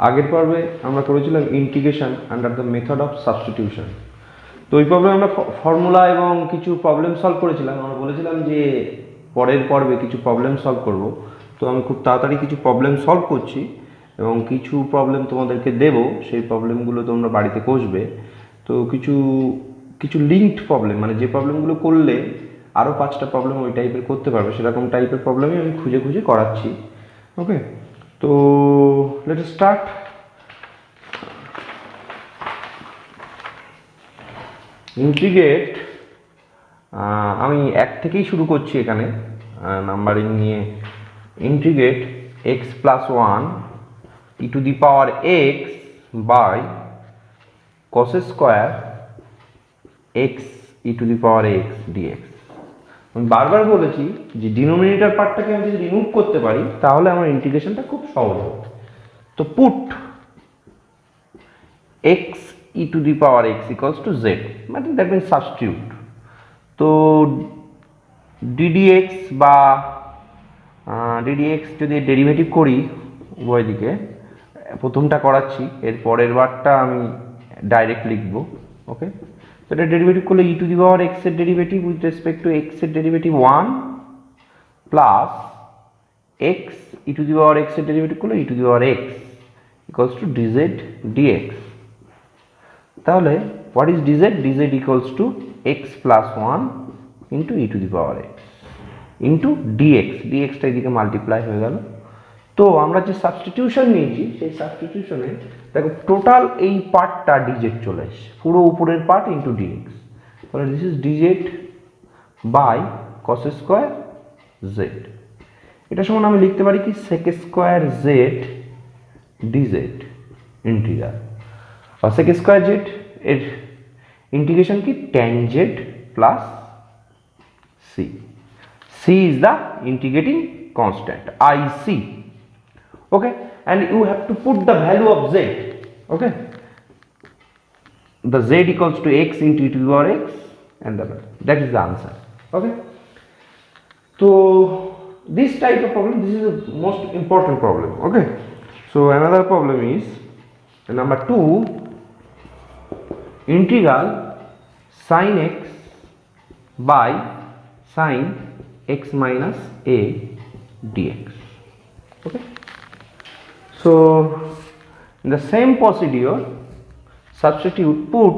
আগের পর্বে আমরা করেছিলাম integration under the method of substitution. তো ওই প্রবলেমে আমরা ফর্মুলা এবং কিছু প্রবলেম সলভ করেছিলাম। আমরা বলেছিলাম যে পরের পর্বে কিছু প্রবলেম সলভ করব। তো আমি খুব তাড়াতাড়ি কিছু প্রবলেম সলভ করছি এবং কিছু প্রবলেম তোমাদেরকে দেব, সেই প্রবলেমগুলো তোমরা বাড়িতে কষবে। তো কিছু কিছু লিঙ্কড প্রবলেম, মানে যে প্রবলেমগুলো করলে আরও 5টা প্রবলেম ওই টাইপের করতে পারবে, সেরকম টাইপের প্রবলেমই আমি খুঁজে খুঁজে করাচ্ছি। ওকে, তো লেট আস স্টার্ট। ইন্টিগ্রেট, আমি 1 থেকেই শুরু করছি এখানে নাম্বারিং নিয়ে। Integrate x plus 1 e to the power x by cos square x e to the power x dx. আমি বারবার বলেছি যে ডিনোমিনেটর পার্টটাকে আমি যদি রিমুভ করতে পারি তাহলে আমার ইন্টিগ্রেশনটা খুব সহজ হবে। তো put x e to the power x equals to Z, মানে দ্যাট মিনস সাবস্টিটিউট। তো ডিডিএক্স বা ডিডিএক্স যদি ডেরিভেটিভ করি উভয় দিকে, প্রথমটা করাচ্ছি, এর পরের বারটা আমি ডাইরেক্ট লিখব। ওকে, তো এটা ডেরিভেটিভ করলে e to the power x এর derivative with respect to x এর derivative 1 plus x e to the power x এর ডেরিভেটিভ করলে e to the power x equals to dz dx. তাহলে what is dz? Dz equals to x plus 1 into e to the power x into dx. ডিএক্সটা এদিকে multiply হয়ে গেল। তো আমরা যে সাবস্টিটিউশন নিয়েছি সেই সাবস্টিটিউশনে দেখো টোটাল এই পার্টটা ডিজেড চলে আসে, পুরো উপরের পার্ট ইন্টু ডিএক্স। তাহলে this is dz by cos square z. এটা সমান আমি লিখতে পারি কি sec square z dz integral, আর সেক স্কোয়ার জেড এর ইন্টিগ্রেশন কি tan z plus c. C is the integrating constant, IC. Okay, and you have to put the value of z. Okay, the z equals to x into e to the power x, and that is the answer. Okay, so this type of problem, this is the most important problem. Okay, so another problem is number 2, integral sin x by sin x minus a dx. Okay, so in the same procedure substitute, put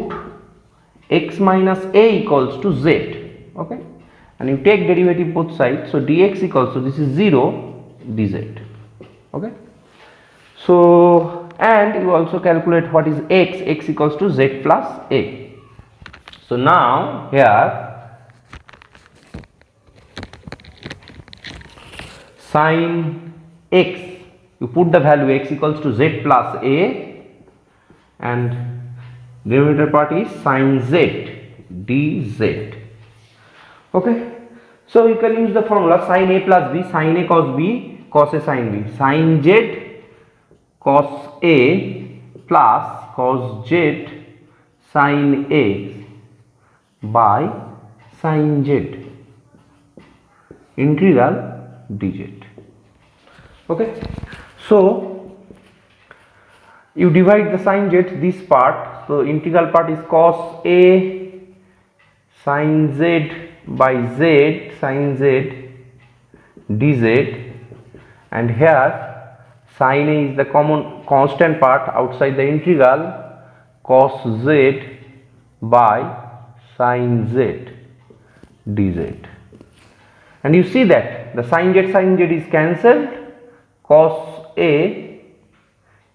x minus a equals to z. Okay, and you take derivative both sides, so dx equals to, this is 0 dz. Okay, so and you also calculate what is x equals to z plus a. So now here sin x, you put the value x equals to z plus a, and denominator part is sin z dz. Okay, so you can use the formula sin a plus b, sin a cos b cos a sin b, sin z cos a plus cos z sin a by sin z integral dz. Okay, so you divide the sin z, this part, so integral part is cos a sin z by z sin z dz, and here sin a is the common constant part outside the integral, cos z by sin z dz. And you see that the sin z is cancelled, cos a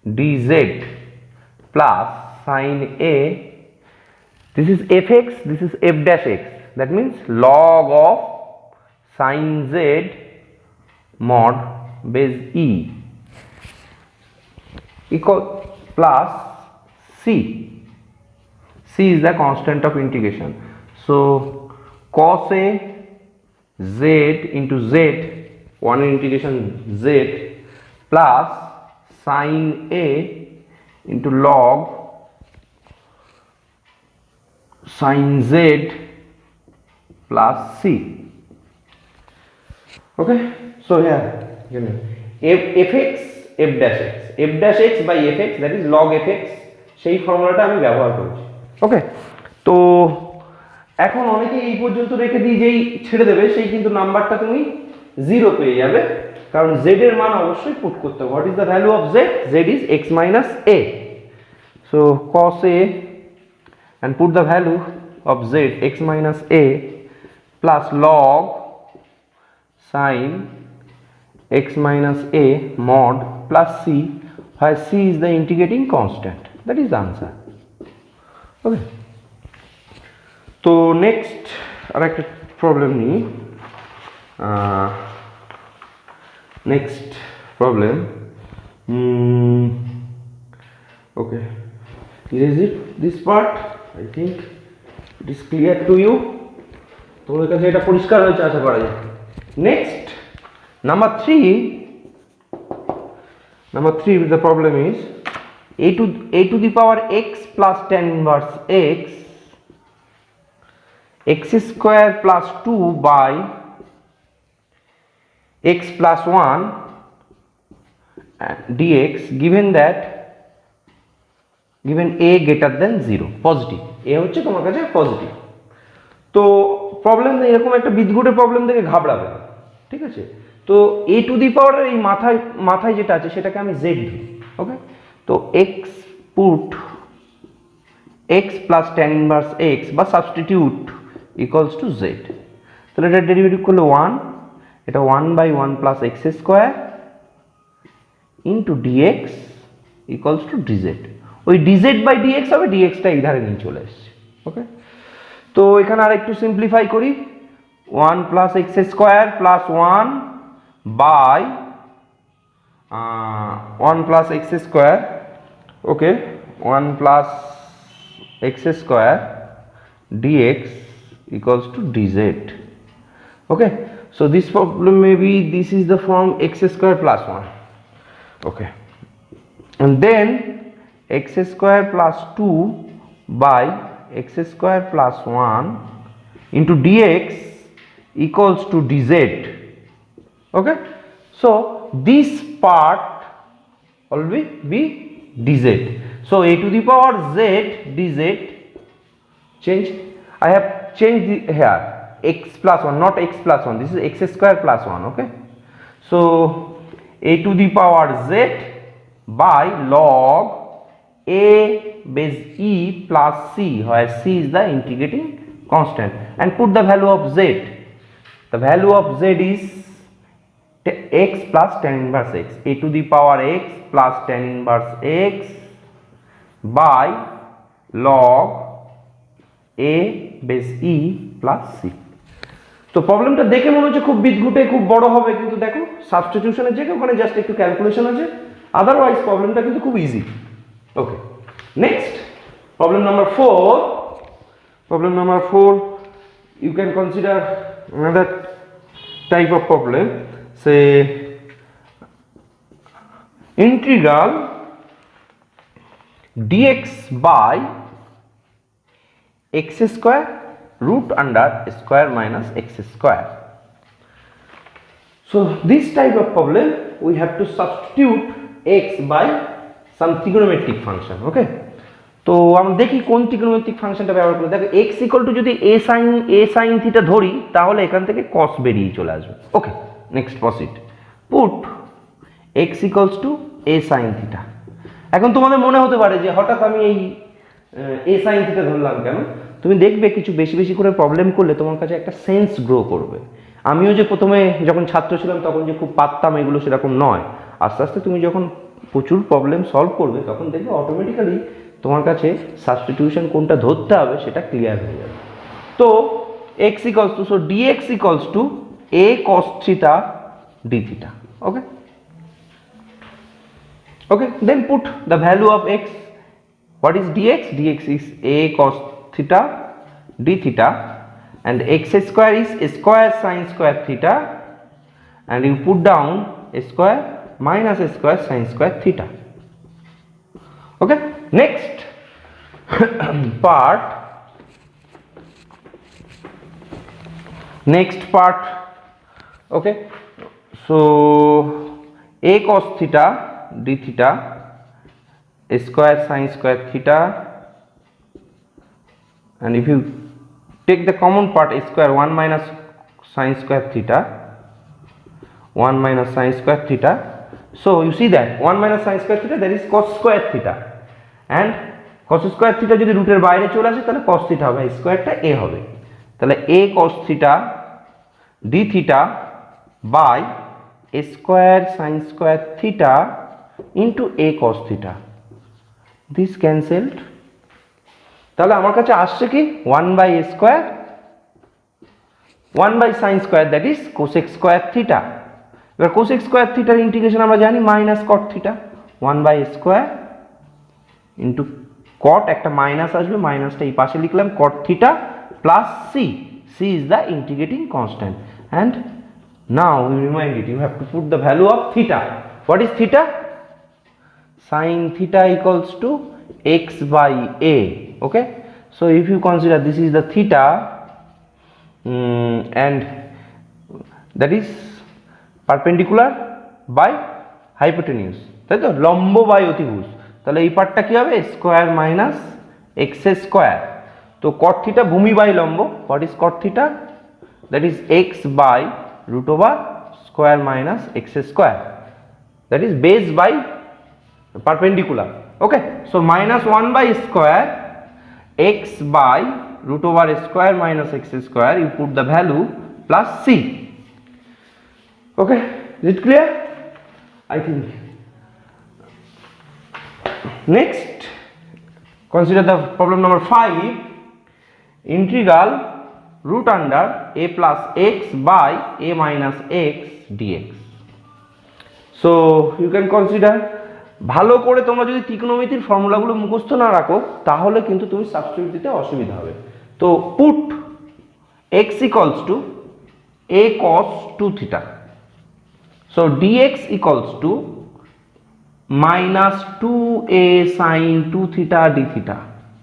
dz plus sin a, this is fx, this is f dash x, that means log of sin z mod base e equal plus c. C is the constant of integration, so cos a z into z, one integration z plus sin a into log sin z plus c. Okay, so here fx f dash x, f dash x by fx that is log fx সেই ফর্মুলাটা আমি ব্যবহার করেছি। ওকে, তো এখন অনেকে এই পর্যন্ত রেখে দিয়ে যেই ছেড়ে দেবে সেই কিন্তু নাম্বারটা তুমি 0 পেয়ে যাবে, কারণ z এর মান অবশ্যই পুট করতে হবে। What is the value of z? z is x minus a. So cos a and put the value of z x minus a plus log sin x minus a mod plus c, where c is the integrating constant. That is the answer. Okay, তো next আর একটা problem নিই। Next problem, okay, erase it this part. I think it is clear to you. তোমাদের কাছে এটা পরিষ্কার হয়েছে আশা করা যায়। Next number 3, the problem is a to the power x plus tan inverse x square plus 2 by x plus 1 dx given a greater than 0, positive. এ হচ্ছে তোমার কাছে পজিটিভ। তো প্রবলেম এরকম একটা বিদঘুটে প্রবলেম দেখে ঘাবড়াবে না, ঠিক আছে? তো a টু দি পাওয়ার এই মাথায় যেটা আছে সেটাকে আমি z ধরি। ওকে, তো x put x plus tan inverse x বা সাবস্টিটিউট ইকুয়ালস টু z। তাহলে এটা ডেরিভেটিভ করলে 1, এটা 1/1 plus x square into dx equals to dz। ওই dz বাই dx হবে, dx টা এই ধারে নিয়ে চলে এসেছে। ওকে, তো এখানে আর একটু সিম্পলিফাই করি। 1 plus x square plus 1 by 1 plus x square, okay, 1 plus x square dx equals to dz. Okay, so this problem maybe this is the form x square plus 1. Okay, and then x square plus 2 by x square plus 1 into dx equals to dz. Okay, so this part will be dz. So a to the power z dz, change, I have changed here x plus 1, not x plus 1, this is x square plus 1. Okay, so a to the power z by log a base e plus c, where c is the integrating constant, and put the value of z. The value of z is x plus tan inverse x, a to the power x plus tan inverse x by log a base e plus c. তো প্রবলেমটা দেখে মনে হচ্ছে খুব বিদঘুটে, খুব বড় হবে, কিন্তু দেখো সাবস্টিটিউশনের জায়গায় ওখানে জাস্ট একটু ক্যালকুলেশন আছে, আদারওয়াইজ প্রবলেমটা কিন্তু খুব easy. Okay, next problem number 4। Problem number 4, you can consider another type of problem, say integral dx by x square root under square minus x square. So this type of problem we have to substitute x by some trigonometric function. Okay, তো আমরা দেখি কোন trigonometric ফাংশনটা ব্যবহার করে। দেখো x equal to যদি a sin theta ধরি তাহলে এখান থেকে cos বেরিয়ে চলে আসবে। Okay, next proceed. Put x equals to a sin theta. এখন তোমাদের মনে হতে পারে যে হঠাৎ আমি এই a sin থিটা ধরলাম কেন? তুমি দেখবে কিছু বেশি বেশি করে প্রবলেম করলে তোমার কাছে একটা সেন্স গ্রো করবে। আমিও যে প্রথমে যখন ছাত্র ছিলাম তখন যে খুব পারতাম এগুলো, সেরকম নয়। আস্তে আস্তে তুমি যখন প্রচুর প্রবলেম সলভ করবে তখন দেখবে অটোমেটিক্যালি তোমার কাছে সাবস্টিটিউশন কোনটা ধরতে হবে সেটা ক্লিয়ার হয়ে যাবে। তো x equals two, so dx equals to a cos theta d theta. Okay, okay, then put the value of x. What is dx? Dx is a cos theta d theta, and x square is square sin square theta, and you put down a square minus a square sin square theta. Okay, next part, okay, so a cos theta d theta square sin square theta, and if you take the common part a square 1 minus sin square theta, 1 minus sin square theta. So you see that 1 minus sin square theta, that is cos square theta, and cos square theta যদি রুটের বাইরে চলে আসে তাহলে cos theta হবে, স্কয়ারটা a হবে, তাহলে a cos theta d theta by a square sin square theta into a cos theta, this cancelled, তাহলে আমার কাছে আসছে কি 1 by a square 1 by sin square, that is cosec square theta. এবার cosec square theta এর integration আমরা জানি minus cot theta, 1 by a square into cot, একটা মাইনাস আসবে, মাইনাসটা এই পাশে লিখলাম, cot theta plus c, c is the integrating constant, and now we remind it, you have to put the value of theta. What is theta? Sin theta equals to x by a. Okay, so if you consider this is the theta, and that is perpendicular by hypotenuse, তাই তো, লম্ব by অতিভুজ, তাহলে এই পার্টটা কি হবে square minus x square, তো cot theta ভূমি বাই লম্ব, what is cot theta? That is x by root over square minus x square, that is base by perpendicular. Okay, so minus 1 by square x by root over square minus x square, you put the value plus c. Okay, is it clear? I think. Next, consider the problem number 5, integral root under a plus x by a minus x dx. So you can consider, ভালো করে তোমরা যদি ত্রিকোণমিতির ফর্মুলাগুলো মুখস্থ না রাখো তাহলে কিন্তু তুমি সাবস্টিটিউট দিতে অসুবিধা হবে। তো put x equals to a cos 2 theta, so dx equals to minus 2a sin 2 theta d theta,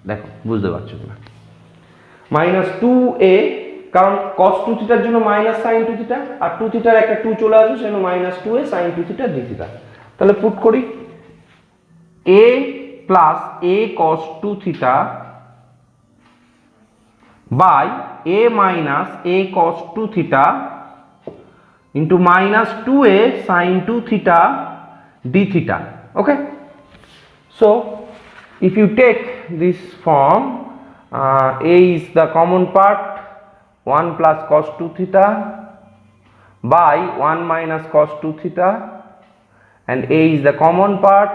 দেখো বুঝতে পারছো কিনা, minus 2a, কারণ cos 2 theta এর জন্য minus sin 2 theta, আর 2 theta এর একটা 2 চলে আসবে, সেজন্য minus 2a sin 2 theta d theta, তাহলে পুট করি a plus a cos 2 theta by a minus a cos 2 theta into minus 2a sin 2 theta d theta. Okay, so if you take this form, a is the common part 1 plus cos 2 theta by 1 minus cos 2 theta, and a is the common part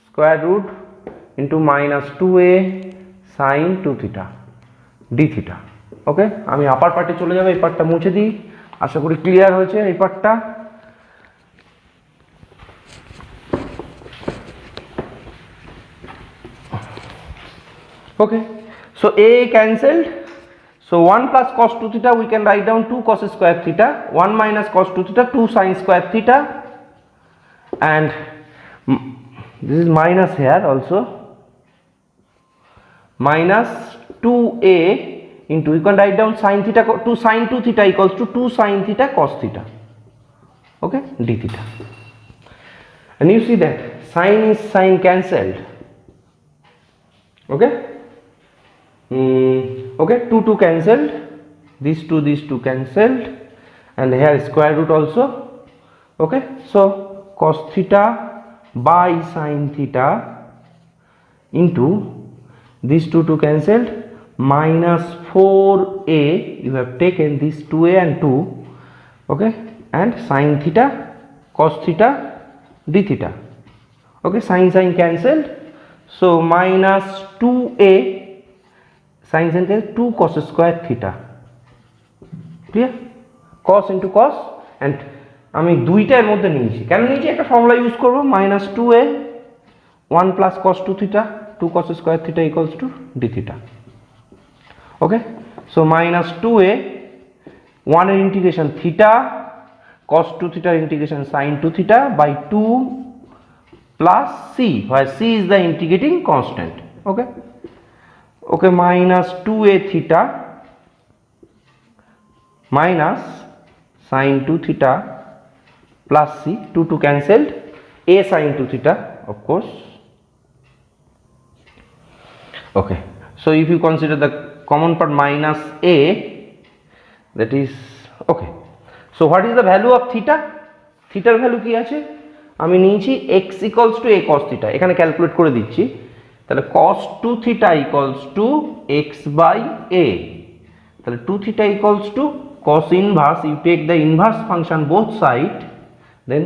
square root into minus 2a sin 2 theta d theta. ওকে, আমি আপার পার্টে চলে যাব, এই পার্টটা মুছে দিই, আশা করি clear হয়েছে এই পার্টটা। Okay, so a cancelled, so 1 plus cos 2 theta we can write down 2 cos square theta, 1 minus cos 2 theta 2 sin square theta, and this is minus here also, minus 2a into, you can write down sin theta, 2 sin 2 theta equals to 2 sin theta cos theta, okay, d theta, and you see that sin is sin cancelled. Okay, okay, 2 cancelled, these two cancelled, and here square root also. Okay, so cos theta by sin theta into these two cancelled, minus 4a, you have taken this 2a and 2, okay, and sin theta cos theta d theta. Okay, sin cancelled, so minus 2a sin 2 cos square theta, clear, cos into cos, and আমি দুইটার মধ্যে নিয়েছি, কেন নিয়েছি, একটা formula use করব, minus 2a 1 plus cos 2 theta 2 cos square theta equals to d theta. Okay, so minus 2a 1 এর integration theta cos 2 theta integration sin 2 theta by 2 plus c, where c is the integrating constant. Okay, okay, minus 2a theta minus sin 2 theta plus c, 2 cancelled, a sin 2 theta of course, Okay, so if you consider the common part minus a, that is okay. So what is the value of theta? থিটার value কি আছে? আমি নিয়েছি x equals to a cos theta, এখানে calculate করে দিচ্ছি। তাহলে cos 2 theta equals to x by a, তাহলে 2 theta equals to cos inverse, you take the inverse function both side, then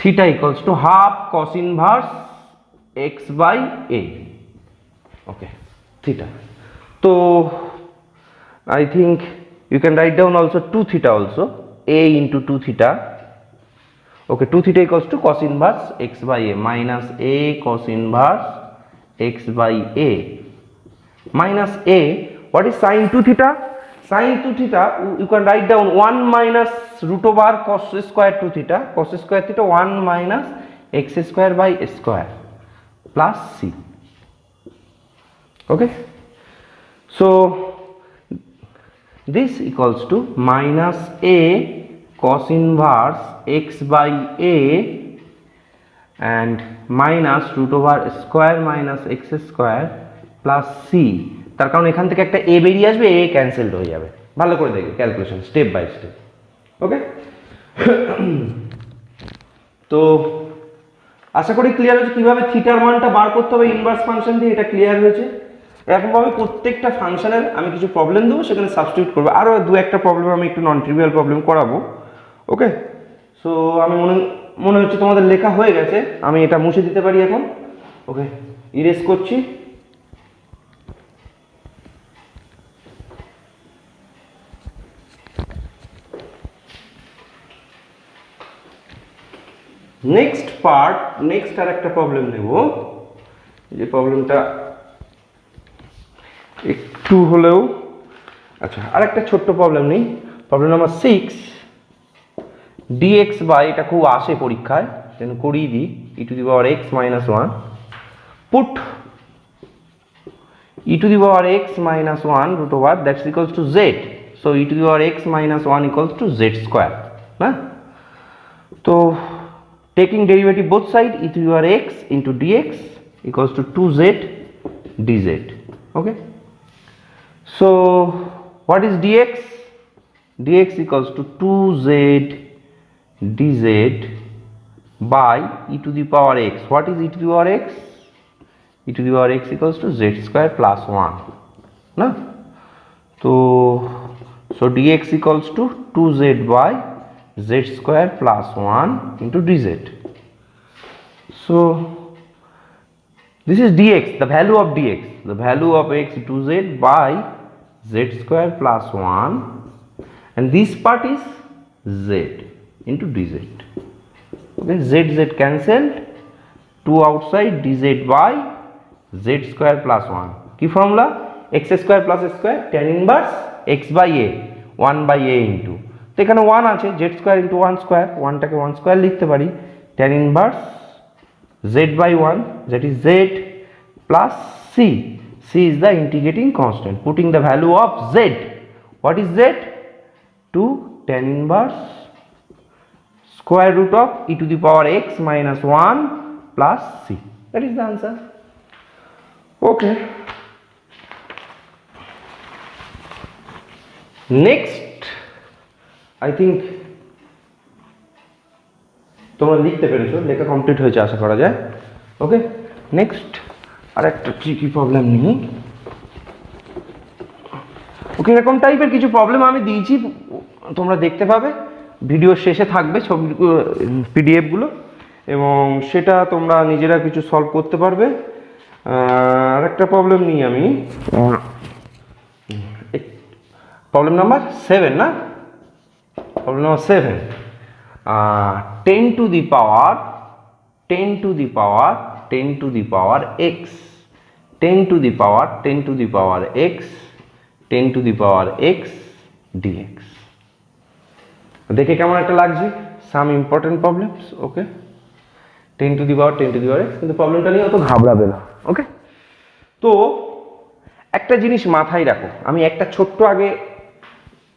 theta equals to half cos inverse x by a, okay, theta. So I think you can write down also 2 theta also, a into 2 theta, okay, 2 theta equals to cos inverse x by a minus a cos inverse x by a minus a. What is sin 2 theta? Sin 2 theta you can write down 1 minus root over cos square 2 theta, cos square theta 1 minus x square by square plus c, okay. So this equals to minus a cos inverse x by a and minus root over square minus x square plus c, তার কারণ এখান থেকে একটা a বেরিয়ে আসবে, a cancelled হয়ে যাবে। ভালো করে দেখবে ক্যালকুলেশন স্টেপ বাই স্টেপ, ওকে। তো আশা করি ক্লিয়ার হয়েছে কিভাবে থিটার মানটা বার করতে হবে ইনভার্স ফাংশন দিয়ে, এটা ক্লিয়ার হয়েছে। এরকমভাবে প্রত্যেকটা ফাংশনের আমি কিছু প্রবলেম দেবো, সেখানে সাবস্টিটিউট করবো, আরও দু একটা প্রবলেম আমি একটু নন ট্রিভিয়াল প্রবলেম করাবো, ওকে। সো আমি মনে হচ্ছে তোমাদের লেখা হয়ে গেছে, আমি এটা মুছে দিতে পারি এখন, ওকে, ইরেজ করছি। নেক্সট পার্ট, নেক্সট আর একটা প্রবলেম নেব, যে প্রবলেমটা একটু হলেও, আচ্ছা আর একটা ছোট্ট প্রবলেম নেই, প্রবলেম নাম্বার 6 dx বাই, এটা খুব আসে পরীক্ষায়, যেন করিয়ে দিই, e to the power x minus 1, put e to the power x minus 1 root over that's equals to z, so e to the power x minus 1 equals to z square, না? তো taking derivative both side, e to the power x into dx equals to 2z dz, okay. So what is dx? Dx equals to 2z dz by e to the power x. What is e to the power x? E to the power x equals to z square plus 1, na? So dx equals to 2z by z square plus 1 into dz. So this is dx, the value of dx, the value of x 2z by z square plus 1, and this part is z into dz, okay. Z cancelled, 2 outside, dz by z square plus 1, কি formula? x square plus square tan inverse x by a, 1 by a into, তো এখানে 1 আছে, z square into 1 square, 1টাকে 1 square লিখতে পারি, tan inverse z by 1, that is z plus c, c is the integrating constant, putting the value of z, what is z? 2 tan inverse square root of e to the power x minus 1 plus c, that is the answer, okay. Next I think তোমরা লিখতে পেরেছো, লেখা complete হয়েছে আশা করা যায়, ওকে। Next আর একটা tricky problem নিই, ওকে। এরকম টাইপের কিছু প্রবলেম আমি দিয়েছি, তোমরা দেখতে পাবে, ভিডিও শেষে থাকবে ছবি পিডিএফগুলো, এবং সেটা তোমরা নিজেরা কিছু সলভ করতে পারবে। আর একটা প্রবলেম নিই আমি, প্রবলেম নাম্বার 7, না? Problem number 7, 10 to the power x, 10 to the power x, 10 to the power x dx, দেখে কেমন একটা লাগছে? Some important problems, okay. 10 to the power x, কিন্তু প্রবলেমটা নিয়ে অত ঘাবড়াবে না, ওকে। তো একটা জিনিস মাথায় রাখো, আমি একটা ছোট্ট আগে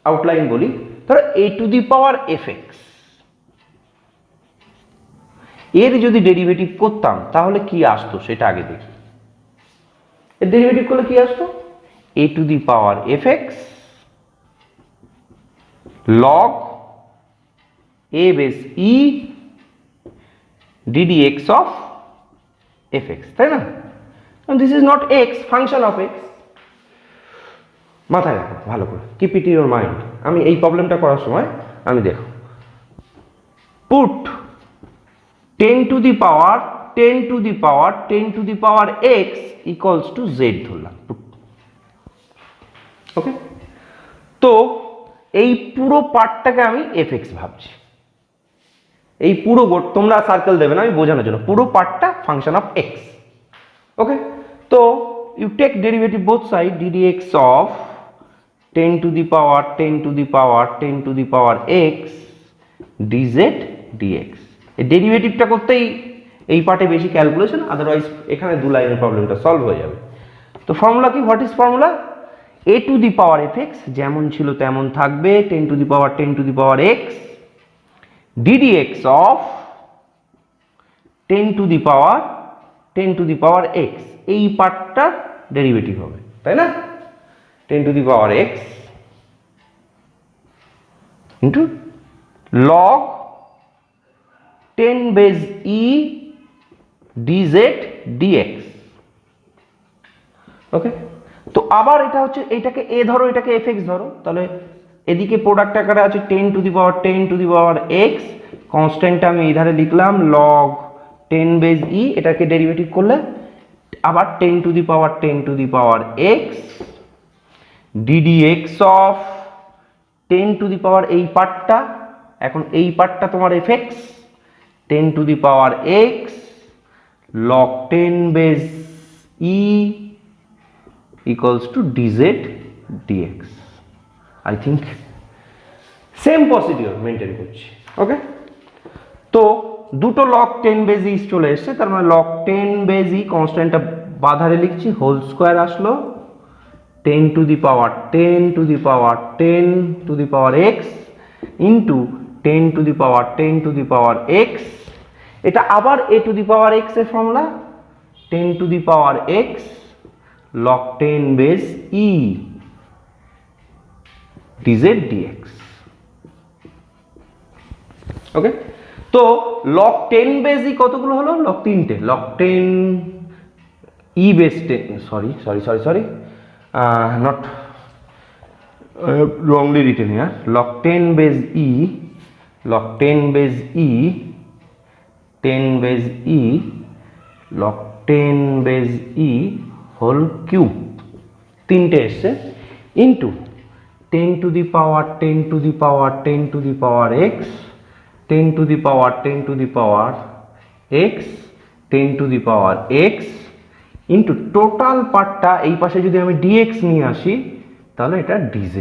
আউটলাইন বলি, ধরো a to the power fx, এর যদি ডেরিভেটিভ করতাম তাহলে কি আসতো সেটা আগে দেখি। এর ডেরিভেটিভ করলে কি আসতো, a two the power fx log a base e ddx of fx, তাই না? This is not x, function of x। মাথায় রাখো ভালো করে, keep it in your mind. আমি এই প্রবলেমটা করার সময় আমি দেখো, put 10 to the power 10 to the power 10 to the power x equals to z ধরলাম, ওকে। তো এই পুরো পার্টটাকে আমি fx ভাবছি, এই পুরো তোমরা সার্কেল দেবে না, আমি বোঝানোর জন্য, পুরো পার্টটা ফাংশন অফ x, ওকে। তো you take derivative both side, ddx of 10 to the power 10 to the power 10 to the power x dz dx। এই ডেরিভেটিভটা করতেই এই পার্টে বেশি ক্যালকুলেশন, আদারওয়াইজ এখানে দু লাইনের প্রবলেমটা সলভ হয়ে যাবে। তো ফর্মুলা কি, what is formula? a two the power fx যেমন ছিল তেমন থাকবে, 10 to the power 10 to the power x ddx of 10 to the power 10 to the power x, এই পার্টটা ডেরিভেটিভ হবে, তাই না? 10 to the power x into log 10 base e dz dx, ওকে। তো আবার এটা হচ্ছে, এটাকে a ধরো, এটাকে fx ধরো, তাহলে এদিকে প্রোডাক্ট আকারে আছে 10 to the power 10 to the power x, কনস্ট্যান্টটা আমি এই ধারে লিখলাম log 10 বেস e, এটাকে ডেরিভেটিভ করলে আবার 10 to the power 10 to the power x ddx of 10 to the power এই পার্টটা, এখন এই পার্টটা তোমার fx 10 to the power x log 10 base e equals to dz dx। I think same procedure maintain করছি, ওকে। তো দুটো log 10 বেস e চলে এসছে, তার মানে log 10 বেস e কনস্ট্যান্টটা বাধারে লিখছি, হোল স্কোয়ার আসলো 10 to the power 10 to the power 10 to the power x into 10 to the power 10 to the power x, এটা আবার a two the power x এর formula 10 to the power x log 10 base e dz dx, ওকে। তো log 10 base e কতগুলো হলো? log 3টে, log 10 e base 10, sorry not wrongly written here, log 10 base e log 10 base e 10 base e log 10 base e whole cube, তিনটে এসছে, into 10 to the power 10 to the power 10 to the power x 10 to the power 10 to the power x 10 to the power x into total পার্টটা এই পাশে যদি আমি dx নিয়ে আসি তাহলে এটা dz।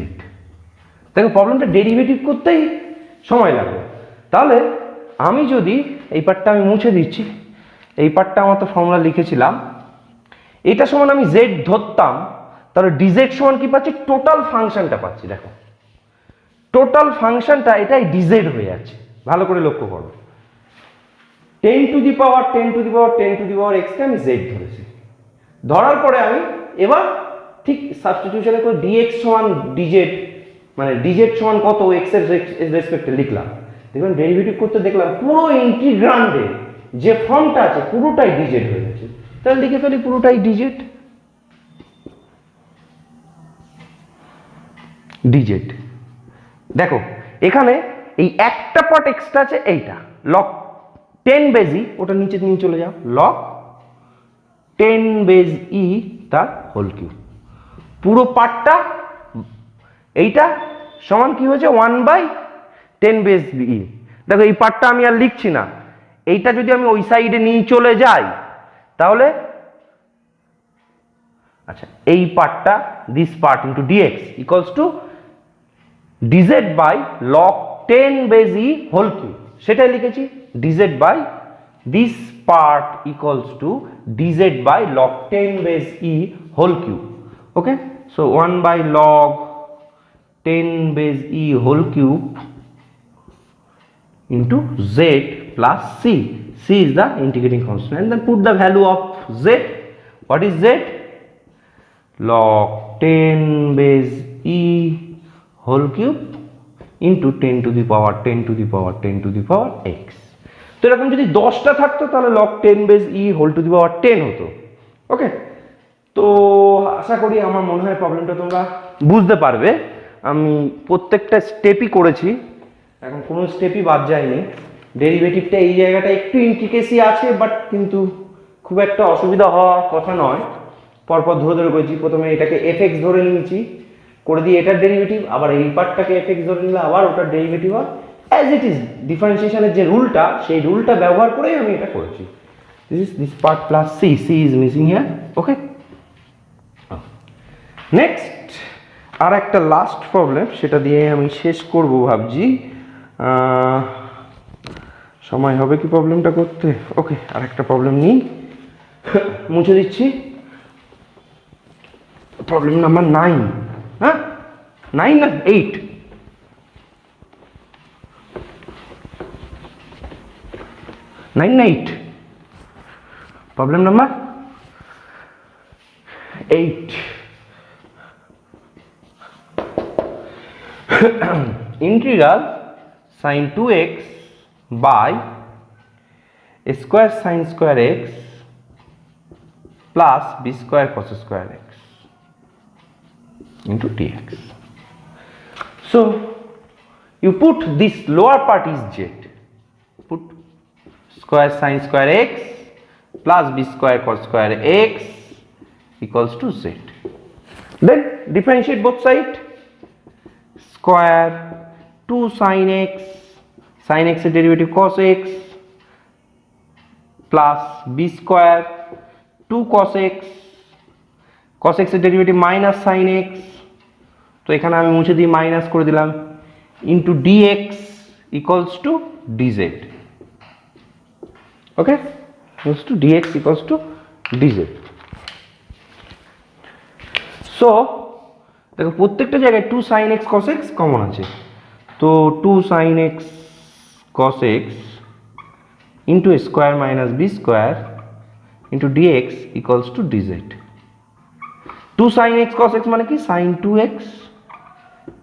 দেখো প্রবলেমটা ডেরিভেটিভ করতেই সময় লাগবে, তাহলে আমি যদি এই পার্টটা আমি মুছে দিচ্ছি, এই পার্টটা আমার তো ফর্মুলা লিখেছিলাম, এটা সমান আমি z ধরতাম, তাহলে dz সমান কি পাচ্ছি? টোটাল ফাংশনটা পাচ্ছি। দেখো টোটাল ফাংশনটা এটাই dz হয়ে যাচ্ছে, ভালো করে লক্ষ্য করো। 10 to the power 10 to the power 10 to the power x কে আমি z ধরেছি, ধরার পরে আমি এবার ঠিক সাবস্টিটিউশনে করে dx সমান dz, মানে dz সমান কত x এর রেসপেক্টে লিখলাম। দেখবেন ডেরিভেটিভ করতে দেখলাম পুরো ইন্টিগ্রান্ডে যে ফর্মটা আছে পুরোটাই dz হয়ে গেছে, তাহলে লিখে ফেলি পুরোটাই dz dz। দেখো এখানে এই একটা পার্ট এক্সট্রা আছে, এইটা log 10 বেস e, ওটা নিচে নিয়ে চলে যাও, log 10 বেস e তার হোল কিউব, পুরো পার্টটা এইটা সমান কি হয়েছে 1/10 বেস e। দেখো এই পার্টটা আমি আর লিখছি না, এইটা যদি আমি ওই সাইডে নিয়ে চলে যাই তাহলে আচ্ছা এই পার্টটা this part into dx equals to dz by log 10 base e whole cube, সেটাই লিখেছি dz by this part equals to dz by log 10 base e whole cube, okay. So 1 by log 10 base e whole cube into z plus c. C is the integrating constant, and then put the value of z. What is z? log 10 base e whole cube into 10 to the power 10 to the power 10 to the power x। তো এরকম যদি 10টা থাকতো তাহলে log 10 base e whole to the power 10 হতো। ওকে, তো আশা করি আমার মনে হয় প্রবলেমটা তোমরা বুঝতে পারবে। আমি প্রত্যেকটা স্টেপই করেছি, এখন কোনো স্টেপই বাদ যায়নি। ডেরিভেটিভটা এই জায়গাটা একটু ইন্ট্রিকেসি আছে, বাট কিন্তু খুব একটা অসুবিধা হওয়ার কথা নয়। পরপর ধরে ধরে করেছি, প্রথমে এটাকে এফ ধরে নিয়েছি, করে দিয়ে এটার ডেরিভেটিভ, আবার এই পার্টটাকে এফ ধরে নিলে আবার ওটার ডেরিভেটিভ হয়, অ্যাজ ইট ইজ ডিফারেন্সিয়েশনের যে রুলটা, সেই রুলটা ব্যবহার করেই আমি এটা করেছি। This part plus c is missing here. Okay, next আর একটা লাস্ট প্রবলেম, সেটা দিয়ে আমি শেষ করব ভাবছি। সময় হবে কি প্রবলেমটা করতে? ওকে, আর একটা প্রবলেম নিই, মুছে দিচ্ছি। প্রবলেম নাম্বার 9, হ্যাঁ 9 না 8, problem number 8। integral sin 2x by square sin square x plus b square cos square x into dx. So you put this lower part is z, put square sin square x plus b square cos square x equals to z, then differentiate both sides, square 2 sin x এর derivative cos x plus b square 2 cos x এর derivative minus sin x, তো এখানে আমি মুছে দিয়ে minus করে দিলাম, into dx equals to dz। Okay, equals to dx equals to dz। So দেখো প্রত্যেকটা জায়গায় 2 sin x cos x common আছে, তো 2 sin x cos x into a square minus b square into dx equals to dz। 2 sin x cos x মানে কি sin 2x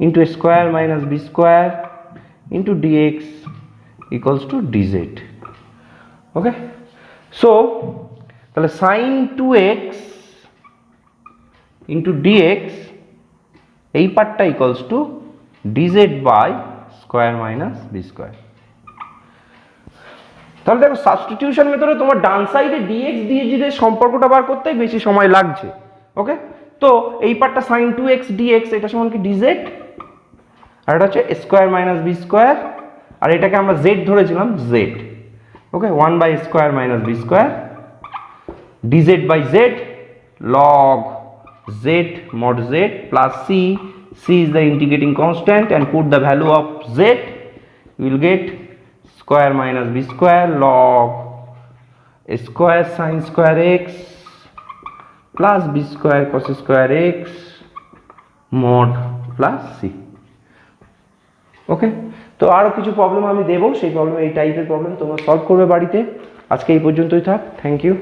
into a square minus b square into dx equals to dz। Okay, so তাহলে sin 2x into dx এই পার্টটা equals to dz by square minus b square. তাহলে দেখো substitution মেথডে তোমার ডান সাইডে dx dz এর সম্পর্কটা বার করতেই বেশি সময় লাগছে। ওকে, তো এই পার্টটা sin 2x dx এটা সমান কি dz, আর এটা হচ্ছে স্কয়ার মাইনাস বি স্কয়ার, আর এটাকে আমরা z ধরেছিলাম z। Okay, 1 by square minus b square dz by z log z mod z plus c is the integrating constant, and put the value of z, you will get square minus b square log square sin square x plus b square cos square x mod plus c। ওকে, তো আরো কিছু problem আমি দেবো, সেই problem এই টাইপের problem তোমরা solve করবে বাড়িতে। আজকে এই পর্যন্তই থাক, থ্যাংক ইউ।